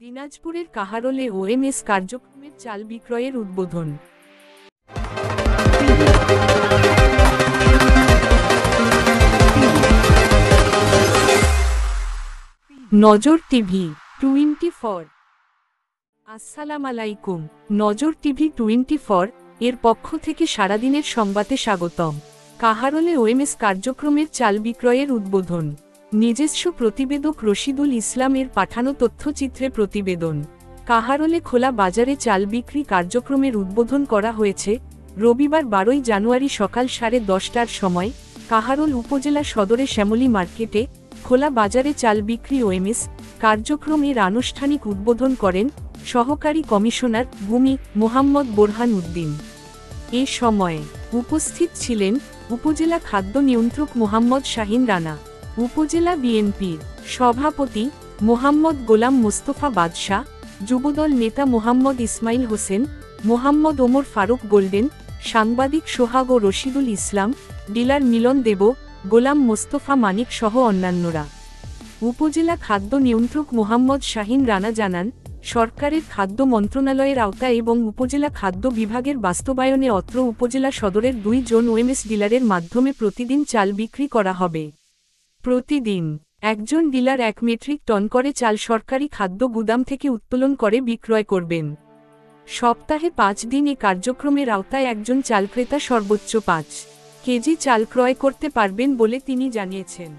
দিনাজপুরের কাহারোলে ওএমএস কার্যক্রমের চাল বিক্রয়ের উদ্বোধন। নজর টিভি 24। আসসালামু আলাইকুম। নজর টিভি 24 এর পক্ষ থেকে সারাদিনের সংবাদে স্বাগতম। কাহারোলে ওএমএস কার্যক্রমের চাল বিক্রয়ের উদ্বোধন। নিজস্ব প্রতিবেদক রশিদুল ইসলামের পাঠানো তথ্যচিত্রে প্রতিবেদন। কাহারোলে খোলা বাজারে চাল বিক্রি কার্যক্রমের উদ্বোধন করা হয়েছে রবিবার 12 জানুয়ারি সকাল 10:30টার সময় কাহারোল উপজেলা সদরে শ্যামলী মার্কেটে খোলা বাজারে চাল বিক্রি ওএমএস কার্যক্রমের আনুষ্ঠানিক উদ্বোধন করেন সহকারী কমিশনার ভূমি মোহাম্মদ বোরহান উদ্দিন। এ সময় উপস্থিত ছিলেন উপজেলা খাদ্য নিয়ন্ত্রক মোহাম্মদ শাহিন রানা, উপজেলা বিএনপির সভাপতি মোহাম্মদ গোলাম মোস্তফা বাদশাহ, যুবদল নেতা মোহাম্মদ ইসমাইল হোসেন, মোহাম্মদ ওমর ফারুক গোল্ডেন, সাংবাদিক সোহাগ ও রশিদুল ইসলাম, ডিলার মিলন দেব, গোলাম মোস্তফা মানিক সহ অন্যান্যরা। উপজেলা খাদ্য নিয়ন্ত্রক মোহাম্মদ শাহিন রানা জানান, সরকারের খাদ্য মন্ত্রণালয়ের আওতায় এবং উপজেলা খাদ্য বিভাগের বাস্তবায়নে অত্র উপজেলা সদরের 2 জন ওএমএস ডিলারের মাধ্যমে প্রতিদিন চাল বিক্রি করা হবে। প্রতিদিন একজন ডিলার 1 মেট্রিক টন করে চাল সরকারি খাদ্য গুদাম থেকে উত্তোলন করে বিক্রয় করবেন। সপ্তাহে 5 দিন এ কার্যক্রমের আওতায় একজন চাল ক্রেতা সর্বোচ্চ 5 কেজি চাল ক্রয় করতে পারবেন বলে তিনি জানিয়েছেন।